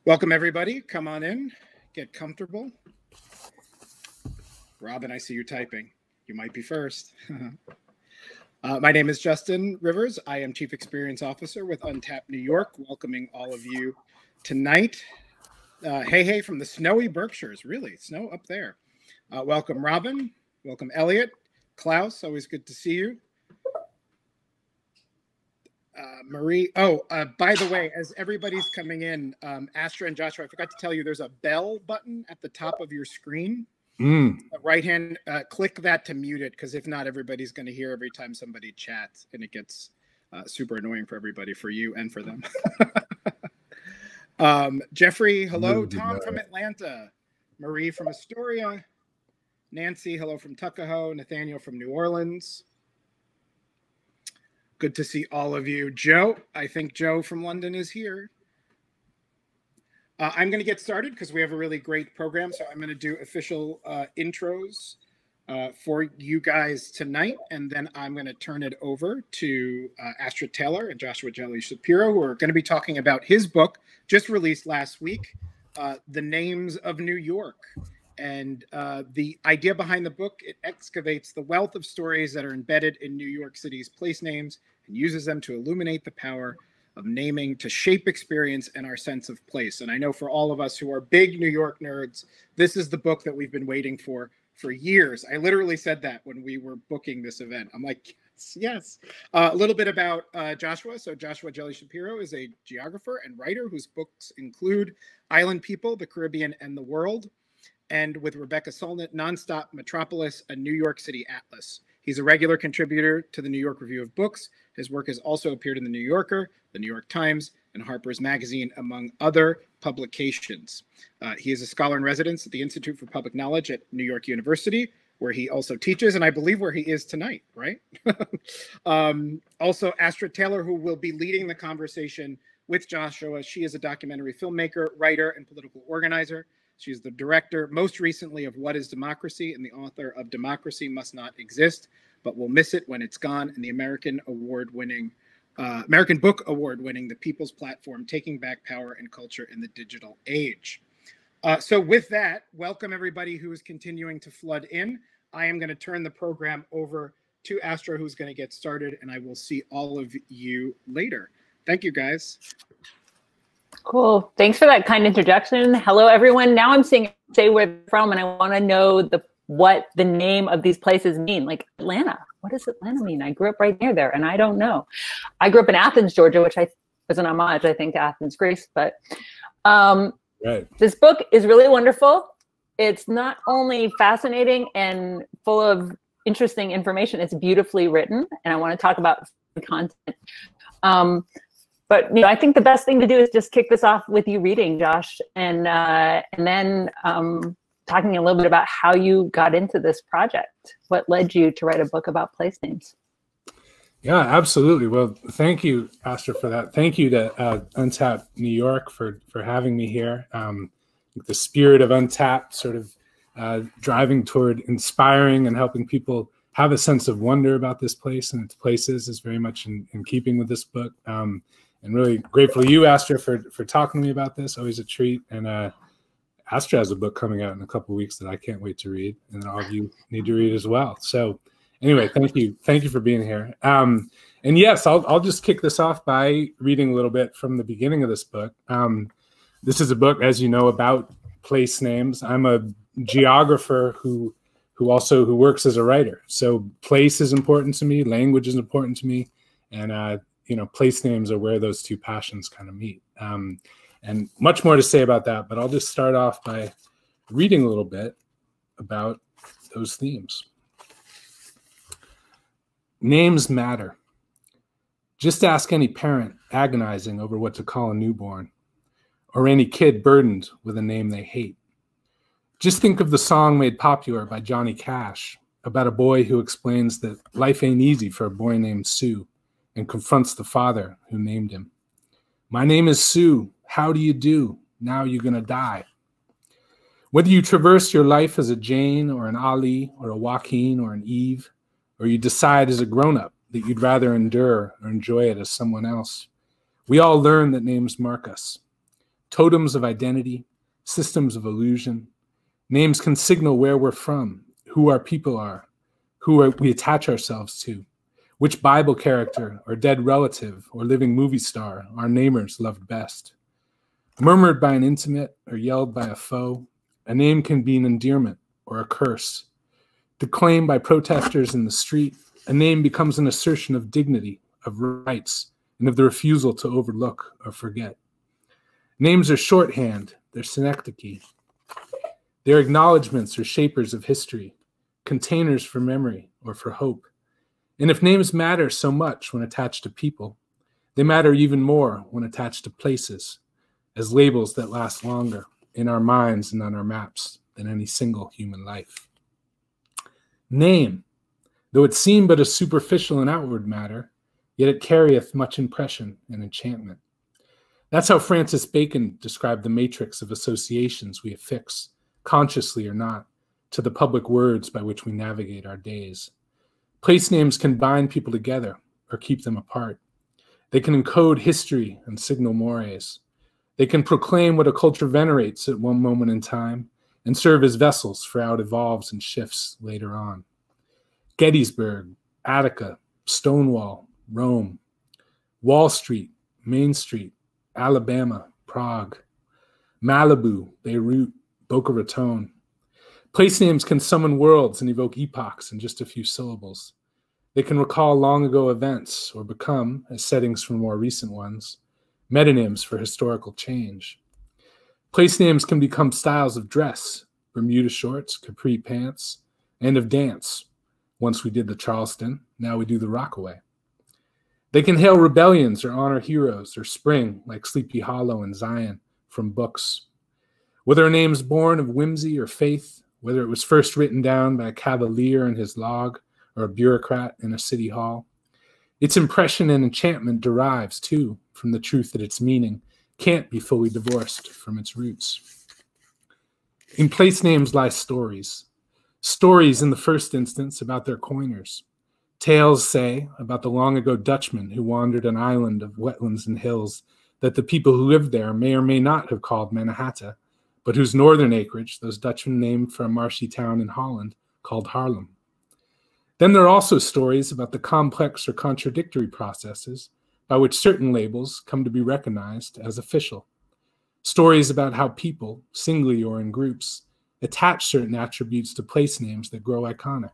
Welcome, everybody. Come on in, get comfortable. Robin, I see you typing. You might be first. My name is Justin Rivers. I am Chief Experience Officer with Untapped New York, welcoming all of you tonight. Hey, from the snowy Berkshires, really, snow up there. Welcome, Robin. Welcome, Elliot. Klaus, always good to see you. Marie. Oh, by the way, as everybody's coming in, Astra and Joshua, I forgot to tell you, there's a bell button at the top of your screen. Right hand, click that to mute it, because if not, everybody's going to hear every time somebody chats, and it gets super annoying for everybody, for you and for them. Jeffrey, hello. Tom from Atlanta. Marie from Astoria. Nancy, hello from Tuckahoe. Nathaniel from New Orleans. Good to see all of you. Joe, I think Joe from London is here. I'm going to get started because we have a really great program. So I'm going to do official intros for you guys tonight. And then I'm going to turn it over to Astra Taylor and Joshua Jelly-Schapiro, who are going to be talking about his book, just released last week, The Names of New York. And the idea behind the book, it excavates the wealth of stories that are embedded in New York City's place names and uses them to illuminate the power of naming to shape experience and our sense of place. And I know for all of us who are big New York nerds, this is the book that we've been waiting for years. I literally said that when we were booking this event. I'm like, yes. A little bit about Joshua. So Joshua Jelly-Schapiro is a geographer and writer whose books include Island People, the Caribbean, and the World. And with Rebecca Solnit, Nonstop Metropolis, a New York City Atlas. He's a regular contributor to the New York Review of Books. His work has also appeared in the New Yorker, the New York Times, and Harper's Magazine, among other publications. He is a scholar in residence at the Institute for Public Knowledge at New York University, where he also teaches, and I believe where he is tonight, right? Also, Astra Taylor, who will be leading the conversation with Joshua. She is a documentary filmmaker, writer, and political organizer. She's the director, most recently, of What is Democracy, and the author of Democracy Must Not Exist, but We'll Miss It When It's Gone, and the American Book Award-winning The People's Platform, Taking Back Power and Culture in the Digital Age. So with that, welcome everybody who is continuing to flood in. I am going to turn the program over to Astra, who's going to get started, and I will see all of you later. Thank you, guys. Cool. Thanks for that kind introduction. Hello, everyone. Now I'm saying say where they're from, and I want to know what the name of these places mean. Like Atlanta. What does Atlanta mean? I grew up right near there, and I don't know. I grew up in Athens, Georgia, which was an homage, I think, to Athens, Greece. But This book is really wonderful. It's not only fascinating and full of interesting information, it's beautifully written, and I want to talk about the content. But I think the best thing to do is just kick this off with you reading, Josh, and then talking a little bit about how you got into this project. What led you to write a book about place names? Yeah, absolutely. Well, thank you, Astra, for that. Thank you to Untapped New York for having me here. The spirit of Untapped sort of driving toward inspiring and helping people have a sense of wonder about this place and its places is very much in keeping with this book. And really grateful to you, Astra, for talking to me about this. Always a treat. And Astra has a book coming out in a couple of weeks that I can't wait to read, and all of you need to read as well. So anyway, thank you for being here. And yes, I'll just kick this off by reading a little bit from the beginning of this book. This is a book, as you know, about place names. I'm a geographer who works as a writer. So place is important to me, language is important to me, and place names are where those two passions kind of meet. And much more to say about that, but I'll just start off by reading a little bit about those themes. Names matter. Just ask any parent agonizing over what to call a newborn, or any kid burdened with a name they hate. Just think of the song made popular by Johnny Cash about a boy who explains that life ain't easy for a boy named Sue and confronts the father who named him. My name is Sue. How do you do? Now you're gonna die. Whether you traverse your life as a Jane or an Ali or a Joaquin or an Eve, or you decide as a grown-up that you'd rather endure or enjoy it as someone else, we all learn that names mark us. totems of identity, systems of illusion. Names can signal where we're from, who our people are, we attach ourselves to, which Bible character or dead relative or living movie star our namers loved best. Murmured by an intimate or yelled by a foe, a name can be an endearment or a curse. Declaimed by protesters in the street, a name becomes an assertion of dignity, of rights, and of the refusal to overlook or forget. Names are shorthand, they're synecdoche. They're acknowledgments or shapers of history, containers for memory or for hope. And if names matter so much when attached to people, they matter even more when attached to places, as labels that last longer in our minds and on our maps than any single human life. Name, though it seem but a superficial and outward matter, yet it carrieth much impression and enchantment. That's how Francis Bacon described the matrix of associations we affix, consciously or not, to the public words by which we navigate our days. Place names can bind people together or keep them apart. They can encode history and signal mores. They can proclaim what a culture venerates at one moment in time and serve as vessels for how it evolves and shifts later on. Gettysburg, Attica, Stonewall, Rome, Wall Street, Main Street, Alabama, Prague, Malibu, Beirut, Boca Raton. Place names can summon worlds and evoke epochs in just a few syllables. They can recall long ago events or become, as settings for more recent ones, metonyms for historical change. Place names can become styles of dress, Bermuda shorts, capri pants, and of dance. Once we did the Charleston, now we do the Rockaway. They can hail rebellions or honor heroes or spring, like Sleepy Hollow and Zion, from books. Whether a name's born of whimsy or faith, whether it was first written down by a cavalier in his log or a bureaucrat in a city hall, its impression and enchantment derives, too, from the truth that its meaning can't be fully divorced from its roots. In place names lie stories. Stories, in the first instance, about their coiners. Tales, say, about the long-ago Dutchman who wandered an island of wetlands and hills that the people who lived there may or may not have called Mannahatta, but whose northern acreage those Dutchmen named for a marshy town in Holland called Haarlem. Then there are also stories about the complex or contradictory processes by which certain labels come to be recognized as official. Stories about how people, singly or in groups, attach certain attributes to place names that grow iconic.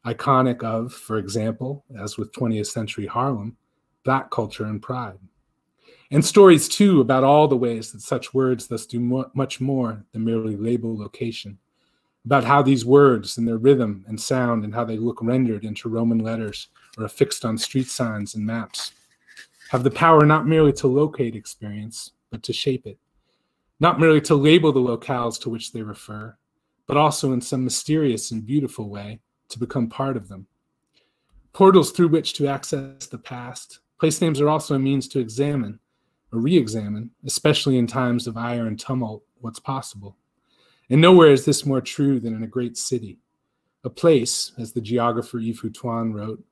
Iconic of, for example, as with 20th century Harlem, Black culture and pride. And stories, too, about all the ways that such words thus do much more than merely label location. About how these words and their rhythm and sound and how they look rendered into Roman letters or affixed on street signs and maps have the power not merely to locate experience, but to shape it. Not merely to label the locales to which they refer, but also in some mysterious and beautiful way to become part of them. Portals through which to access the past, place names are also a means to examine or re-examine, especially in times of ire and tumult, what's possible. And nowhere is this more true than in a great city, a place, as the geographer Yves Houtoin wrote,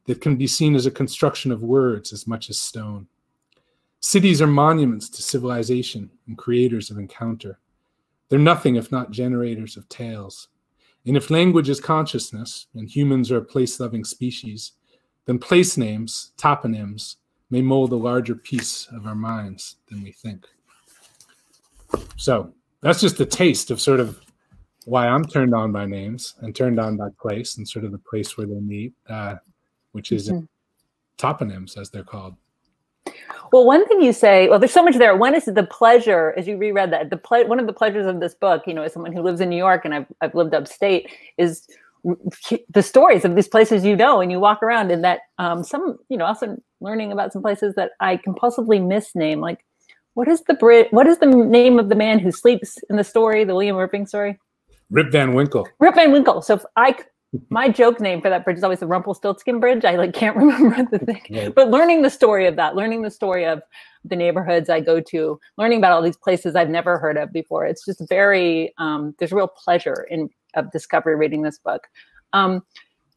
that can be seen as a construction of words as much as stone. Cities are monuments to civilization and creators of encounter. They're nothing if not generators of tales. And if language is consciousness, and humans are a place-loving species, then place names, toponyms, may mold a larger piece of our minds than we think. So that's just a taste of sort of why I'm turned on by names and turned on by place and sort of the place where they meet, which is toponyms, as they're called. Well, one thing you say, well, there's so much there. One is the pleasure, as you reread that, one of the pleasures of this book, you know, as someone who lives in New York and I've lived upstate, is the stories of these places, you know, and you walk around, and that some, you know, also learning about some places that I compulsively misname, like what is the name of the man who sleeps in the story, the William Irving story? Rip Van Winkle. Rip Van Winkle. So if my joke name for that bridge is always the Rumpelstiltskin Bridge. I can't remember the thing, right. But learning the story of that, learning the story of the neighborhoods I go to, learning about all these places I've never heard of before. It's just very, there's real pleasure of discovery reading this book.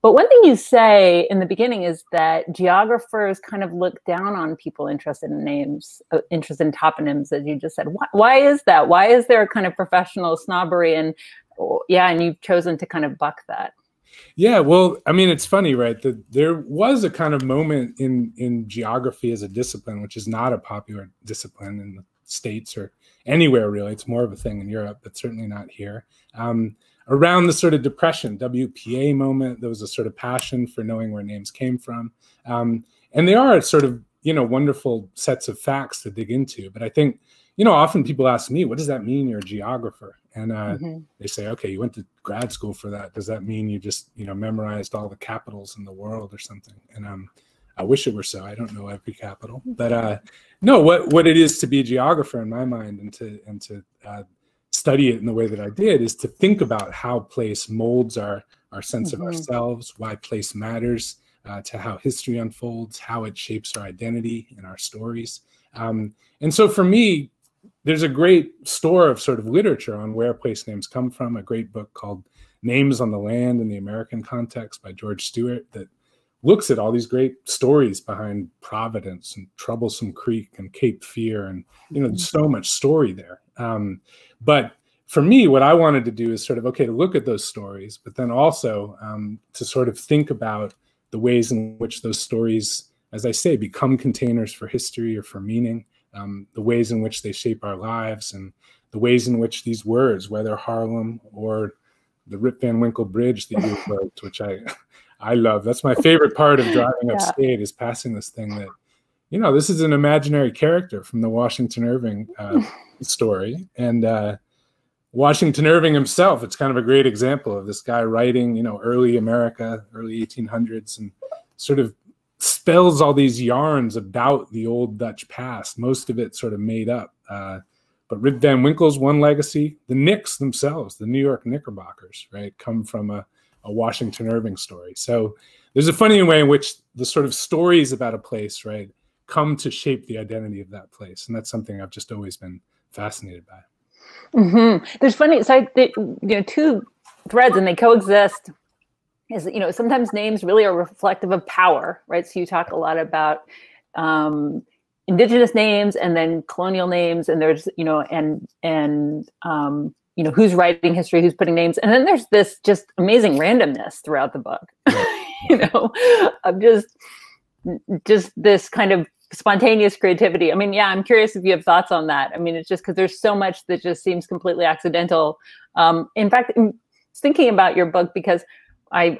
But one thing you say in the beginning is that geographers kind of look down on people interested in names, interested in toponyms, as you just said. Why is that? Why is there a kind of professional snobbery? And yeah, and you've chosen to kind of buck that. Yeah, well, I mean, it's funny, right? That there was a kind of moment in geography as a discipline, which is not a popular discipline in the States or anywhere really. It's more of a thing in Europe, but certainly not here. Around the sort of Depression, WPA moment, there was a sort of passion for knowing where names came from. And they are sort of, wonderful sets of facts to dig into. But I think, often people ask me, what does that mean you're a geographer? And they say, okay, you went to grad school for that. Does that mean you just, memorized all the capitals in the world or something? And I wish it were so. I don't know every capital. But no, what it is to be a geographer in my mind and to study it in the way that I did is to think about how place molds our sense of ourselves, why place matters, to how history unfolds, how it shapes our identity and our stories. And so for me, there's a great store of sort of literature on where place names come from, a great book called Names on the Land in the American Context by George Stewart that looks at all these great stories behind Providence and Troublesome Creek and Cape Fear. And, there's so much story there. But for me, what I wanted to do is sort of, okay, to look at those stories, but then also to sort of think about the ways in which those stories, as I say, become containers for history or for meaning, the ways in which they shape our lives, and the ways in which these words, whether Harlem or the Rip Van Winkle Bridge that you wrote, which I love. That's my favorite part of driving upstate is passing this thing that, this is an imaginary character from the Washington Irving story. And Washington Irving himself, it's kind of a great example of this guy writing, early America, early 1800s, and sort of spells all these yarns about the old Dutch past, most of it sort of made up. But Rip Van Winkle's one legacy. The Knicks themselves, the New York Knickerbockers, right, come from a Washington Irving story. So there's a funny way in which the sort of stories about a place, right, come to shape the identity of that place. And that's something I've just always been fascinated by. There's funny, so two threads and they coexist. Is sometimes names really are reflective of power, right? So you talk a lot about indigenous names and then colonial names, and there's who's writing history, who's putting names, and then there's this just amazing randomness throughout the book. Of just this kind of spontaneous creativity. I mean, yeah, I'm curious if you have thoughts on that. I mean, it's just because there's so much that just seems completely accidental. In fact, I'm thinking about your book because I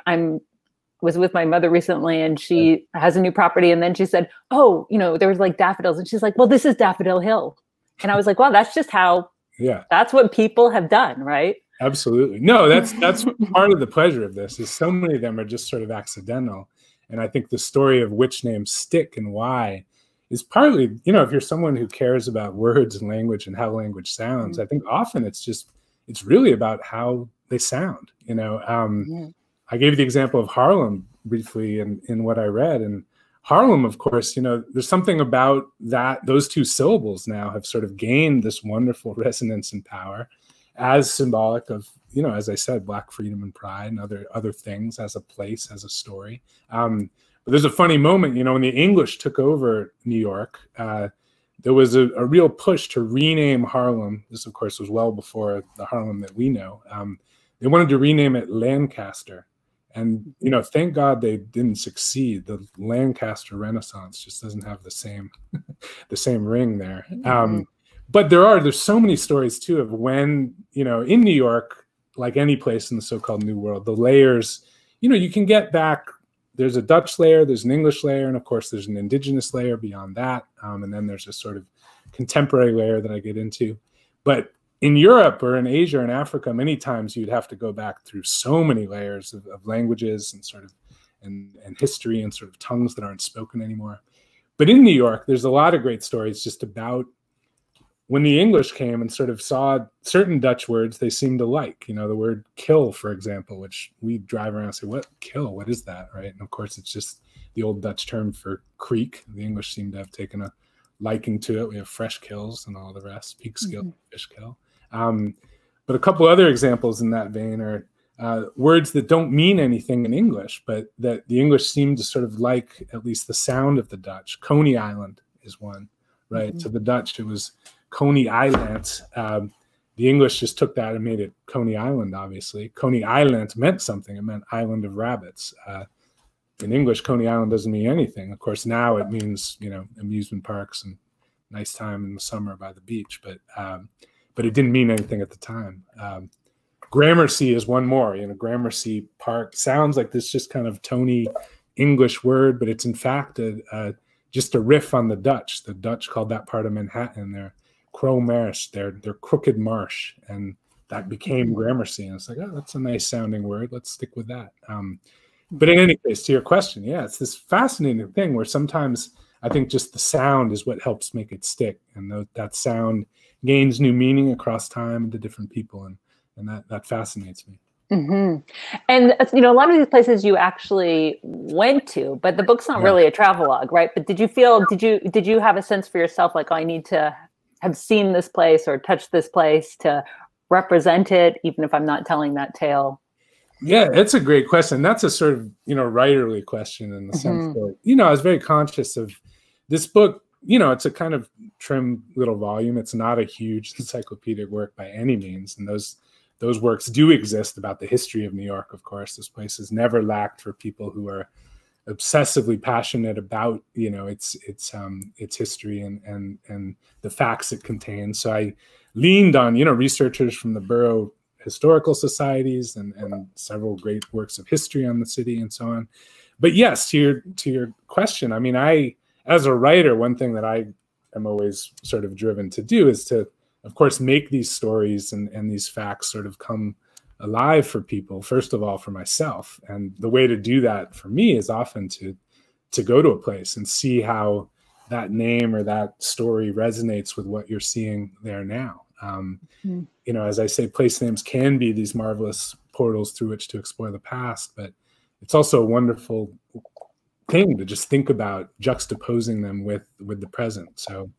was with my mother recently and she has a new property. And then she said, oh, there was like daffodils. And she's like, well, this is Daffodil Hill. And I was like, well, that's just how, that's what people have done. Right. Absolutely. No, that's part of the pleasure of this is so many of them are just sort of accidental. And I think the story of which names stick and why is partly, if you're someone who cares about words and language and how language sounds, I think often it's really about how they sound, I gave you the example of Harlem briefly in what I read. And Harlem, of course, there's something about that. Those two syllables now have sort of gained this wonderful resonance and power as symbolic of, as I said, Black freedom and pride and other things as a place, as a story. But there's a funny moment, when the English took over New York, there was a real push to rename Harlem. This, of course, was well before the Harlem that we know. They wanted to rename it Lancaster. And, thank God they didn't succeed. The Lancaster Renaissance just doesn't have the same ring there. But there's so many stories too of when, in New York, like any place in the so-called New World, the layers, you can get back, there's a Dutch layer, there's an English layer, and of course there's an indigenous layer beyond that. And then there's a sort of contemporary layer that I get into. But in Europe or in Asia or in Africa, many times you'd have to go back through so many layers of languages and sort of and history and sort of tongues that aren't spoken anymore. But in New York, there's a lot of great stories just about when the English came and sort of saw certain Dutch words they seemed to like. The word kill, for example, which we drive around and say, what kill? What is that, right? And of course, it's just the old Dutch term for creek. The English seem to have taken a liking to it. We have fresh kills and all the rest, peekskill, fish kill. But a couple other examples in that vein are words that don't mean anything in English, but that the English seem to sort of like at least the sound of the Dutch. Coney Island is one, right? Mm-hmm. To the Dutch, it was Coney Island. The English just took that and made it Coney Island, obviously. Coney Island meant something. It meant island of rabbits. In English, Coney Island doesn't mean anything. Of course, now it means, you know, amusement parks and nice time in the summer by the beach, but it didn't mean anything at the time. Gramercy is one more. You know, Gramercy Park sounds like this just kind of Tony English word, but it's in fact just a riff on the Dutch. The Dutch called that part of Manhattan their Cromarsh, their crooked marsh, and that became Gramercy. And it's like, oh, that's a nice sounding word. Let's stick with that. But in any case, to your question, yeah, it's this fascinating thing where sometimes I think just the sound is what helps make it stick, and that sound gains new meaning across time to different people, and that fascinates me. Mm-hmm. And you know, a lot of these places you actually went to, but the book's not really a travelogue, right? But did you have a sense for yourself, like, oh, I need to have seen this place or touched this place to represent it, even if I'm not telling that tale? Yeah, it's a great question. That's a sort of, you know, writerly question in the sense that, you know, I was very conscious of this book. You know, it's a kind of trim little volume. It's not a huge encyclopedic work by any means. And those works do exist about the history of New York, of course. This place has never lacked for people who are obsessively passionate about, you know, its history and the facts it contains. So I leaned on, you know, researchers from the borough historical societies and several great works of history on the city and so on. But yes, to your question, I mean, as a writer, one thing that I am always sort of driven to do is to, of course, make these stories and these facts sort of come alive for people, first of all, for myself. And the way to do that for me is often to go to a place and see how that name or that story resonates with what you're seeing there now. You know, as I say, place names can be these marvelous portals through which to explore the past, but it's also a wonderful thing to just think about juxtaposing them with the present. So,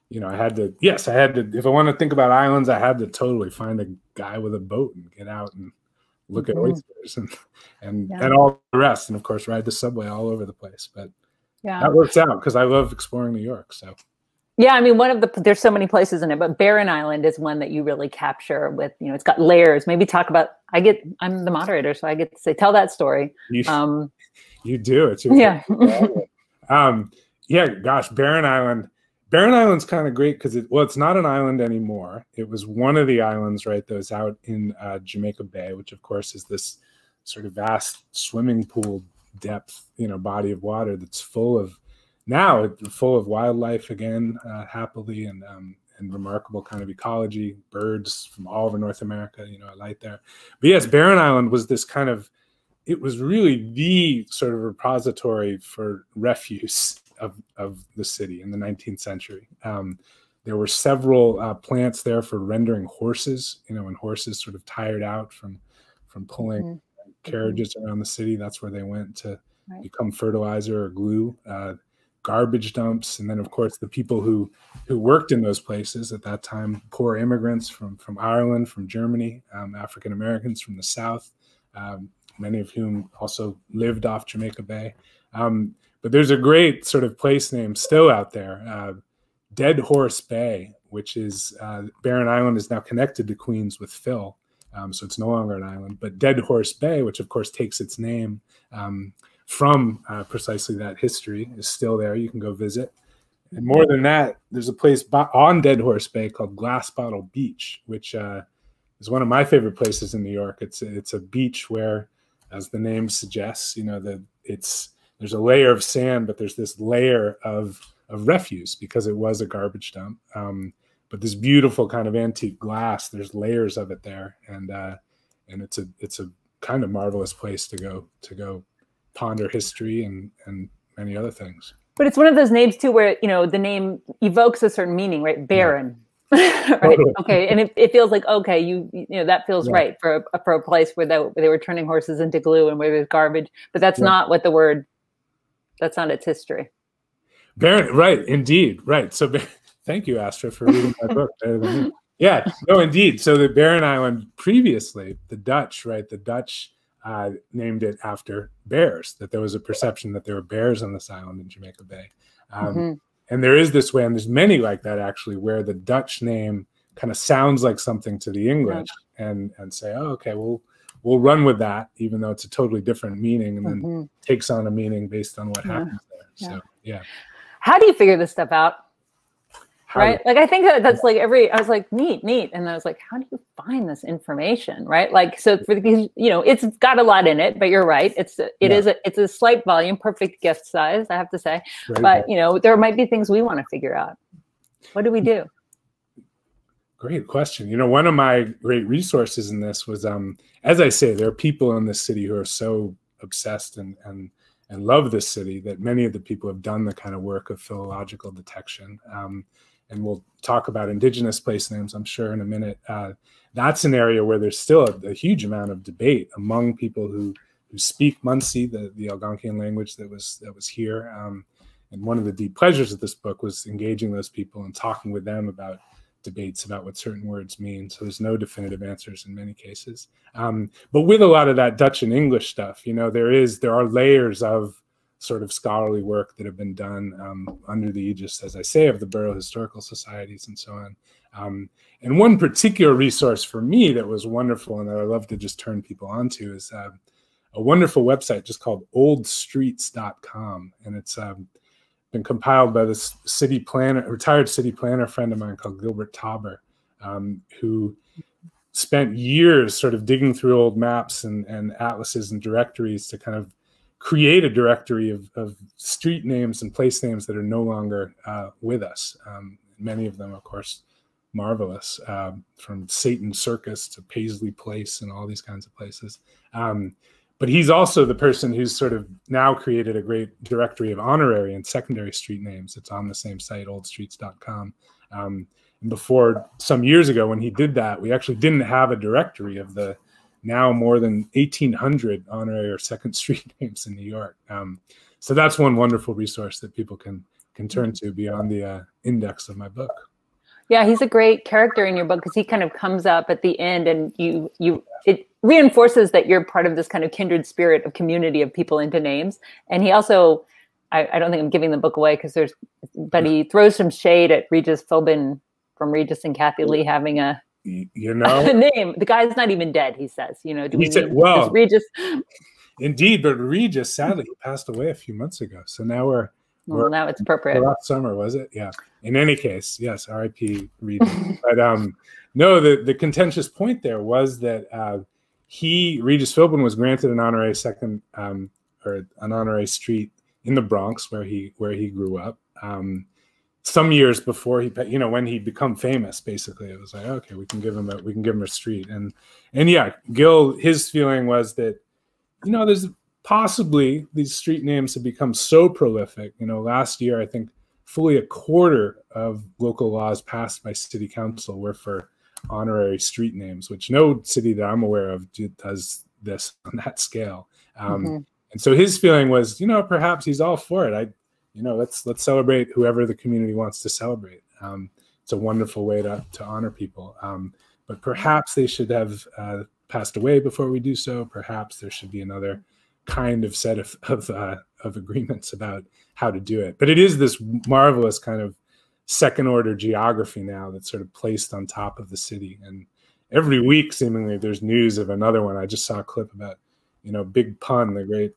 you know, I had to, if I want to think about islands, I had to totally find a guy with a boat and get out and look at oysters and all the rest. And of course, ride the subway all over the place. But that works out because I love exploring New York. So. Yeah, I mean, there's so many places in it, but Barren Island is one that you really capture with, you know, it's got layers. Maybe talk about, I'm the moderator, so I get to say, tell that story. You do. It's gosh, Barren Island. Barren Island's kind of great because it's not an island anymore. It was one of the islands, right, that was out in Jamaica Bay, which of course is this sort of vast swimming pool depth, you know, body of water that's full of wildlife again, happily, and remarkable kind of ecology, birds from all over North America, you know, I like there. But yes, Barren Island was this kind of, it was really the sort of repository for refuse of the city in the 19th century. There were several plants there for rendering horses, you know, when horses sort of tired out from pulling carriages around the city, that's where they went to become fertilizer or glue. Garbage dumps, and then of course the people who worked in those places at that time, poor immigrants from Ireland, from Germany, African Americans from the South, many of whom also lived off Jamaica Bay. But there's a great sort of place name still out there, Dead Horse Bay, which is Barren Island is now connected to Queens with Phil, so it's no longer an island. But Dead Horse Bay, which of course takes its name from precisely that history, is still there. You can go visit. And more than that, there's a place on Dead Horse Bay called Glass Bottle Beach, which is one of my favorite places in New York. It's a beach where, as the name suggests, you know, there's a layer of sand, but there's this layer of refuse because it was a garbage dump. But this beautiful kind of antique glass, there's layers of it there, and it's a kind of marvelous place to go ponder history and many other things. But it's one of those names too where, you know, the name evokes a certain meaning, right? Barren. Right? Totally. Okay. And it feels like, okay, you know, that feels right for a place where they were turning horses into glue and where there's garbage, but that's not what that's not its history. Barren, right. Indeed. Right. So thank you, Astra, for reading my book better than me. Yeah, no, indeed. So the Barren Island previously, the Dutch, right? The Dutch named it after bears, that there was a perception that there were bears on this island in Jamaica Bay. And there is this way, and there's many like that actually, where the Dutch name kind of sounds like something to the English, and say, oh, okay, we'll run with that, even though it's a totally different meaning, and then takes on a meaning based on what happens there. So, yeah. How do you figure this stuff out? Right? Like, I think that's like I was like, neat. And I was like, how do you find this information? Right? Like, so for the, you know, it's got a lot in it, but you're right. It's a slight volume, perfect gift size, I have to say. But, you know, there might be things we want to figure out. What do we do? Great question. You know, one of my great resources in this was, as I say, there are people in this city who are so obsessed and love this city that many of the people have done the kind of work of philological detection. And we'll talk about indigenous place names, I'm sure, in a minute. That's an area where there's still a huge amount of debate among people who speak Munsee, the Algonquian language that was here. And one of the deep pleasures of this book was engaging those people and talking with them about debates about what certain words mean. So there's no definitive answers in many cases. But with a lot of that Dutch and English stuff, you know, there are layers of sort of scholarly work that have been done under the aegis, as I say, of the Borough Historical Societies and so on. And one particular resource for me that was wonderful and that I love to just turn people onto is a wonderful website just called oldstreets.com. And it's been compiled by this retired city planner friend of mine called Gilbert Tauber, who spent years sort of digging through old maps and atlases and directories to kind of create a directory of street names and place names that are no longer with us. Many of them, of course, marvelous, from Satan Circus to Paisley Place and all these kinds of places. But he's also the person who's sort of now created a great directory of honorary and secondary street names. It's on the same site, oldstreets.com. And before, some years ago when he did that, we actually didn't have a directory of the now more than 1,800 honorary or second street names in New York. So that's one wonderful resource that people can turn to beyond the index of my book. Yeah, he's a great character in your book because he kind of comes up at the end, and it reinforces that you're part of this kind of kindred spirit of community of people into names. And he also, I don't think I'm giving the book away but he throws some shade at Regis Philbin from Regis and Kathy Lee having a name. The guy's not even dead, he says. You know, Regis? Indeed, but Regis, sadly, he passed away a few months ago. So now now it's appropriate. Last summer, was it? Yeah. In any case, yes, R.I.P. Regis. But no, the contentious point there was that Regis Philbin was granted an honorary second or an honorary street in the Bronx where he grew up. Some years before when he'd become famous, basically, it was like, okay, we can give him a street. And yeah, Gil, his feeling was that, there's possibly these street names have become so prolific. Last year, I think fully a quarter of local laws passed by city council were for honorary street names, which no city that I'm aware of does this on that scale. And so his feeling was, perhaps he's all for it. Let's celebrate whoever the community wants to celebrate. It's a wonderful way to honor people. But perhaps they should have passed away before we do so. Perhaps there should be another kind of set of agreements about how to do it. But it is this marvelous kind of second order geography now that's sort of placed on top of the city. And every week, seemingly, there's news of another one. I just saw a clip about, Big Pun, the great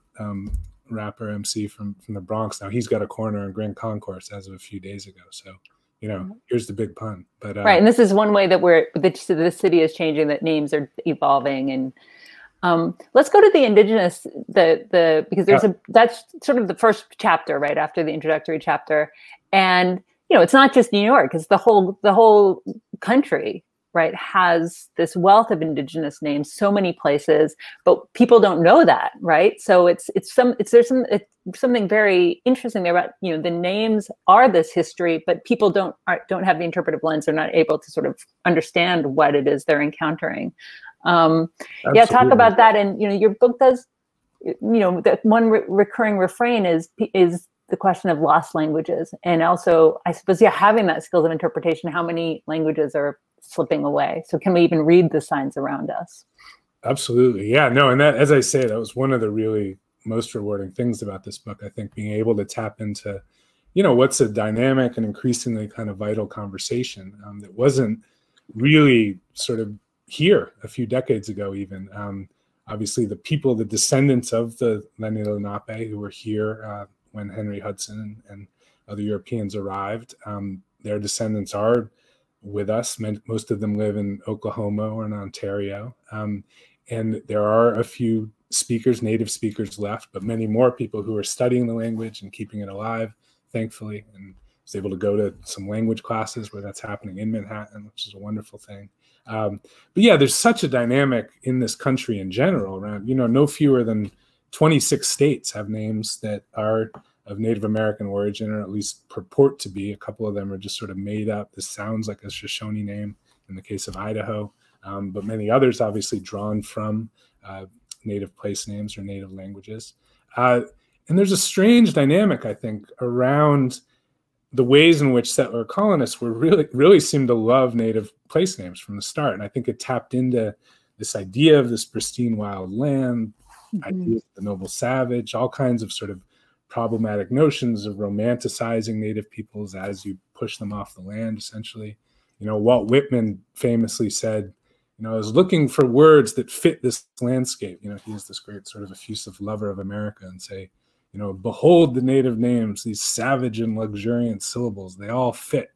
rapper MC from the Bronx. Now he's got a corner in Grand Concourse as of a few days ago. So, here's the Big Pun. But right, and this is one way that the city is changing, that names are evolving. And let's go to the indigenous, because that's sort of the first chapter right after the introductory chapter, and it's not just New York; it's the whole country. Right, has this wealth of indigenous names, so many places, but people don't know that, right? So it's something very interesting there about, the names are this history, but people don't have the interpretive lens. They're not able to sort of understand what it is they're encountering. Yeah, talk about that. And your book does, that one recurring refrain is the question of lost languages, and also, I suppose, having that skills of interpretation. How many languages are slipping away. So can we even read the signs around us? Absolutely. Yeah, no. And that, as I say, that was one of the really most rewarding things about this book, I think, being able to tap into, what's a dynamic and increasingly kind of vital conversation that wasn't really sort of here a few decades ago, even. Obviously, the descendants of the Lenape who were here when Henry Hudson and other Europeans arrived, their descendants are with us. Most of them live in Oklahoma or in Ontario. And there are a few native speakers left, but many more people who are studying the language and keeping it alive, thankfully. And I was able to go to some language classes where that's happening in Manhattan, which is a wonderful thing. But yeah, there's such a dynamic in this country in general around, no fewer than 26 states have names that are of Native American origin, or at least purport to be. A couple of them are just sort of made up. This sounds like a Shoshone name in the case of Idaho, but many others obviously drawn from native place names or native languages. And there's a strange dynamic, I think, around the ways in which settler colonists were really seemed to love native place names from the start. And I think it tapped into this idea of this pristine wild land, ideas of the noble savage, all kinds of sort of problematic notions of romanticizing native peoples as you push them off the land, essentially. Walt Whitman famously said, I was looking for words that fit this landscape. He is this great sort of effusive lover of America, and say, behold the native names, these savage and luxuriant syllables, they all fit.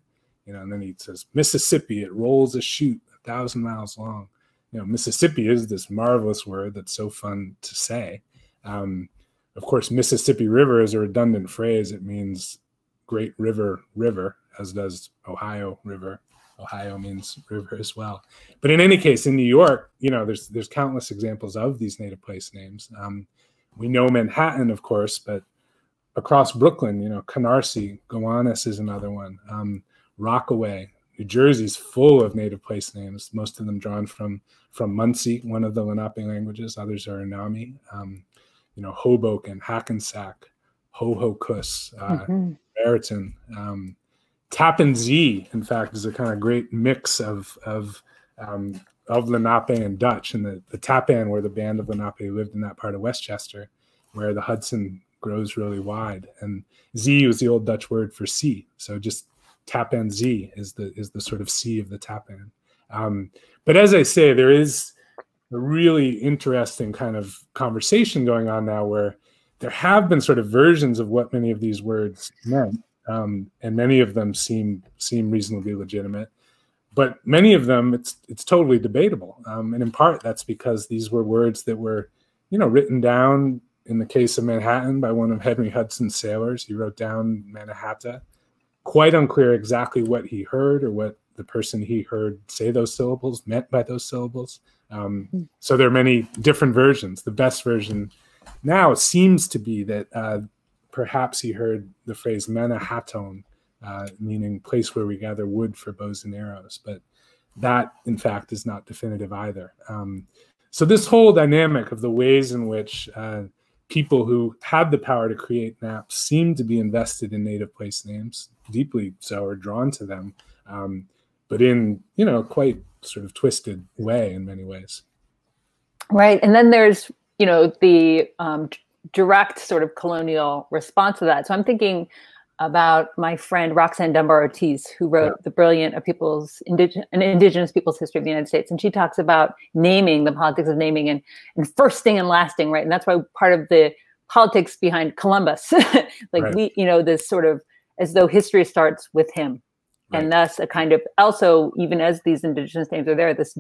And then he says, Mississippi, it rolls a chute 1,000 miles long. Mississippi is this marvelous word that's so fun to say. Of course, Mississippi River is a redundant phrase. It means great river, as does Ohio River. Ohio means river as well. But in any case, in New York, there's countless examples of these native place names. We know Manhattan, of course, but across Brooklyn, Canarsie, Gowanus is another one. Rockaway, New Jersey's full of native place names, most of them drawn from Muncie, one of the Lenape languages. Others are Inami. Hoboken, Hackensack, Ho-Ho-Kus, Raritan. Tappan Zee, in fact, is a kind of great mix of Lenape and Dutch. And the Tappan, where the band of Lenape lived in that part of Westchester, where the Hudson grows really wide. And Zee was the old Dutch word for sea. So just Tappan Zee is the sort of sea of the Tappan. But as I say, there is a really interesting kind of conversation going on now where there have been sort of versions of what many of these words meant. And many of them seem reasonably legitimate, but many of them it's totally debatable. And in part that's because these were words that were, written down in the case of Manhattan by one of Henry Hudson's sailors. He wrote down Mannahatta. Quite unclear exactly what he heard or what the person he heard say those syllables meant by those syllables. So there are many different versions. The best version now seems to be that perhaps he heard the phrase Mannahaton, meaning place where we gather wood for bows and arrows. But that, in fact, is not definitive either. So this whole dynamic of the ways in which people who had the power to create maps seem to be invested in native place names, deeply so, or drawn to them, but in, quite sort of twisted way in many ways. Right. And then there's, the direct sort of colonial response to that. So I'm thinking about my friend Roxanne Dunbar Ortiz, who wrote the brilliant Indigenous People's History of the United States. And she talks about naming, the politics of naming, and firsting and lasting, right? And that's why part of the politics behind Columbus, this sort of as though history starts with him. Right. And thus a kind of also, even as these indigenous names are there, this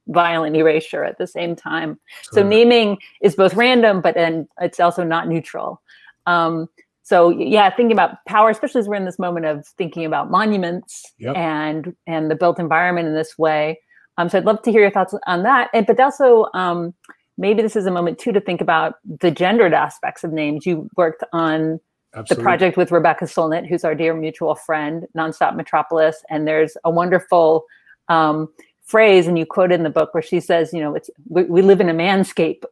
violent erasure at the same time. So naming is both random, but then it's also not neutral. So yeah, thinking about power, especially as we're in this moment of thinking about monuments and the built environment in this way. So I'd love to hear your thoughts on that. But also maybe this is a moment too to think about the gendered aspects of names. You worked on the project with Rebecca Solnit, who's our dear mutual friend, Nonstop Metropolis. And there's a wonderful phrase, and you quote in the book, where she says, we live in a manscape.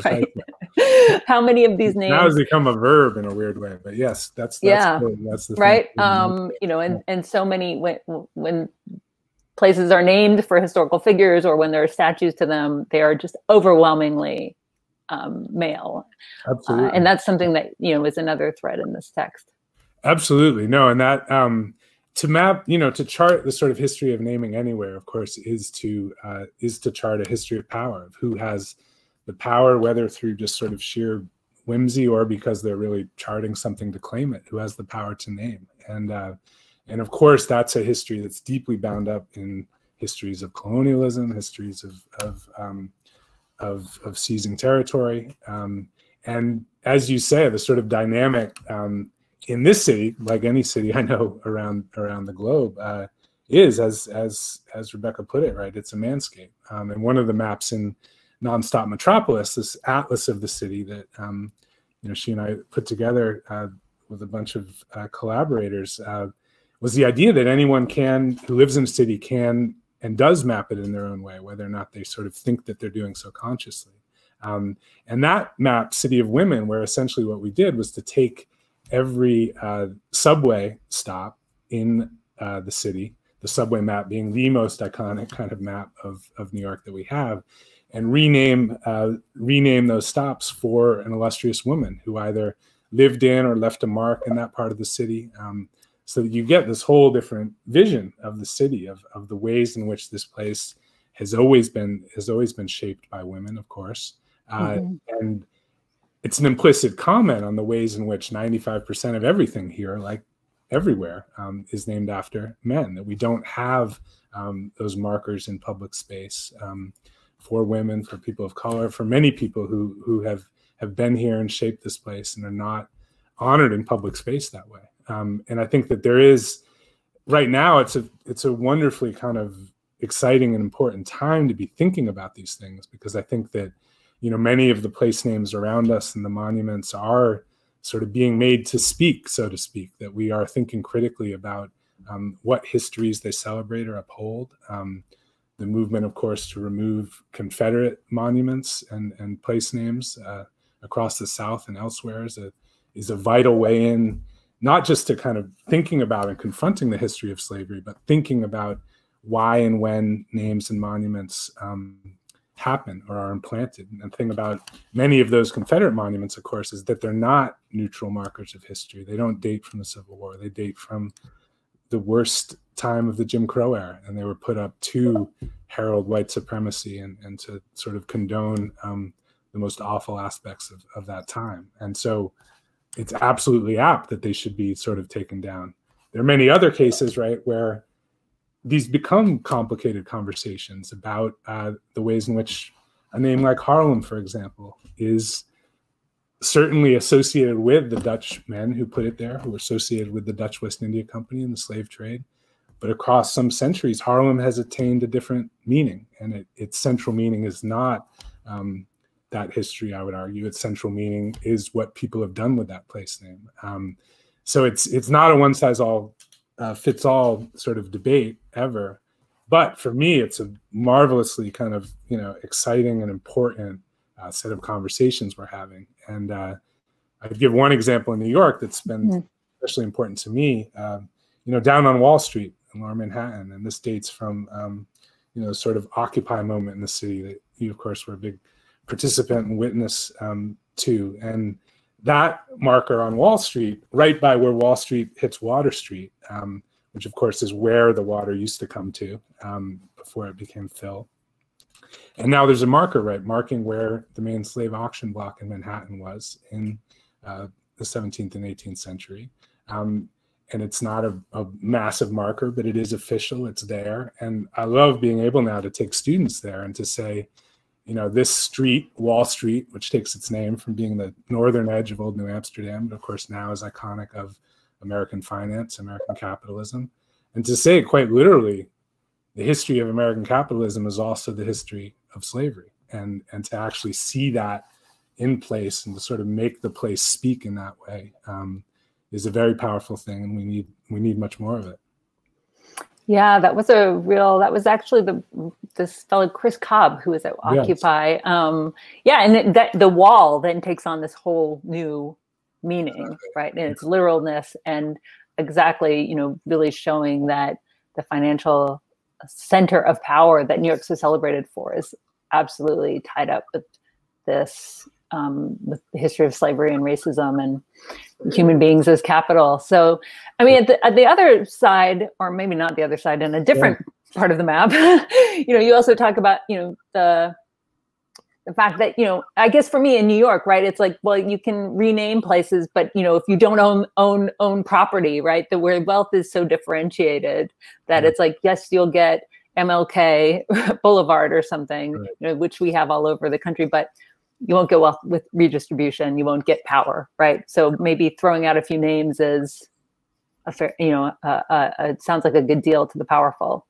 Right? How many of these names now has become a verb in a weird way, but yes, that's the right. And so many when places are named for historical figures or when there are statues to them, they are just overwhelmingly male. Absolutely. And that's something that, is another thread in this text. Absolutely. No, and that to map, to chart the sort of history of naming anywhere, of course, is to chart a history of power, of who has the power, whether through just sort of sheer whimsy or because they're really charting something to claim it, who has the power to name. And of course, that's a history that's deeply bound up in histories of colonialism, histories of seizing territory. And as you say, the sort of dynamic in this city, like any city I know around the globe, is as Rebecca put it, right? It's a manscape. And one of the maps in Nonstop Metropolis, this atlas of the city that she and I put together with a bunch of collaborators, was the idea that anyone who lives in a city can and does map it in their own way, whether or not they sort of think that they're doing so consciously. And that map, City of Women, where essentially what we did was to take every subway stop in the city, the subway map being the most iconic kind of map of New York that we have, and rename those stops for an illustrious woman who either lived in or left a mark in that part of the city, so that you get this whole different vision of the city, of the ways in which this place has always been shaped by women, of course. And it's an implicit comment on the ways in which 95% of everything here, like everywhere, is named after men, that we don't have those markers in public space for women, for people of color, for many people who have been here and shaped this place and are not honored in public space that way. And I think that there is, right now, it's a wonderfully kind of exciting and important time to be thinking about these things, because I think that, many of the place names around us and the monuments are sort of being made to speak, so to speak, that we are thinking critically about what histories they celebrate or uphold. The movement, of course, to remove Confederate monuments and place names across the South and elsewhere is a vital way in, not just to kind of thinking about and confronting the history of slavery, but thinking about why and when names and monuments happen or are implanted. And the thing about many of those Confederate monuments, of course, is that they're not neutral markers of history. They don't date from the Civil War. They date from the worst time of the Jim Crow era, and they were put up to herald white supremacy and to sort of condone the most awful aspects of that time. And so it's absolutely apt that they should be sort of taken down. There are many other cases, right, where these become complicated conversations about the ways in which a name like Harlem, for example, is certainly associated with the Dutch men who put it there, who were associated with the Dutch West India Company and the slave trade. But across some centuries, Harlem has attained a different meaning, and its central meaning is not that history, I would argue. Its central meaning is what people have done with that place name. So it's not a one-size-fits-all sort of debate ever. But for me, it's a marvelously kind of exciting and important set of conversations we're having. And I'd give one example in New York that's been especially important to me. Down on Wall Street in Lower Manhattan, and this dates from sort of Occupy moment in the city that you, of course, were a big participant and witness to. And that marker on Wall Street, right by where Wall Street hits Water Street, which of course is where the water used to come to before it became fill. And now there's a marker, right, marking where the main slave auction block in Manhattan was in the 17th and 18th century. And it's not a massive marker, but it is official, it's there. And I love being able now to take students there and to say, this street, Wall Street, which takes its name from being the northern edge of old New Amsterdam, but of course now is iconic of American finance, American capitalism. And to say it quite literally, the history of American capitalism is also the history of slavery. And to actually see that in place and to sort of make the place speak in that way is a very powerful thing, and we need much more of it. Yeah, that was actually this fellow Chris Cobb, who was at Occupy. And that the wall then takes on this whole new meaning, right? And its literalness, and exactly, really showing that the financial center of power that New York's so celebrated for is absolutely tied up with this, with the history of slavery and racism and human beings as capital. So, I mean, at the other side, or maybe not the other side, in a different part of the map, you also talk about, the fact that, I guess for me in New York, right, it's like, well, you can rename places, but, if you don't own property, right, where wealth is so differentiated that it's like, yes, you'll get MLK Boulevard or something, which we have all over the country, but you won't get wealth with redistribution. You won't get power, right? So maybe throwing out a few names is a fair, it sounds like a good deal to the powerful.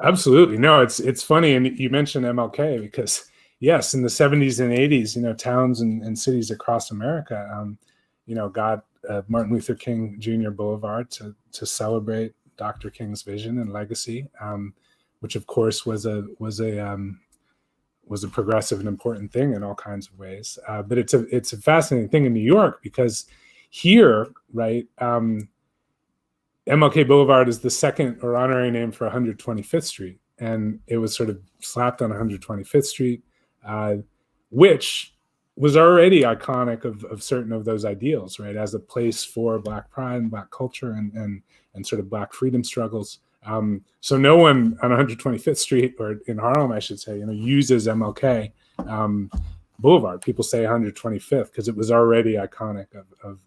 Absolutely. No, it's funny. And you mentioned MLK because yes, in the 70s and 80s, towns and cities across America, got Martin Luther King Jr. Boulevard to celebrate Dr. King's vision and legacy, which of course was a progressive and important thing in all kinds of ways. But it's a fascinating thing in New York because here, right, MLK Boulevard is the second or honorary name for 125th Street, and it was sort of slapped on 125th Street. Which was already iconic of certain of those ideals, right, as a place for Black pride and Black culture and sort of Black freedom struggles. So no one on 125th Street, or in Harlem, I should say, uses MLK Boulevard. People say 125th because it was already iconic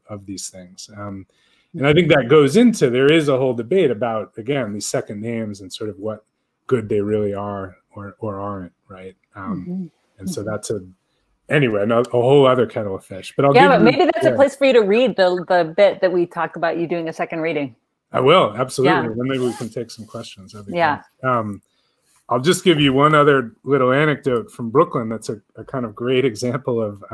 of these things. And I think that goes into, there is a whole debate about, again, these second names and sort of what good they really are or aren't, right? And so that's a whole other kettle of fish. But maybe that's a place for you to read the bit that we talk about you doing a second reading. I will, absolutely. Then maybe we can take some questions. I'll just give you one other little anecdote from Brooklyn. That's a kind of great example of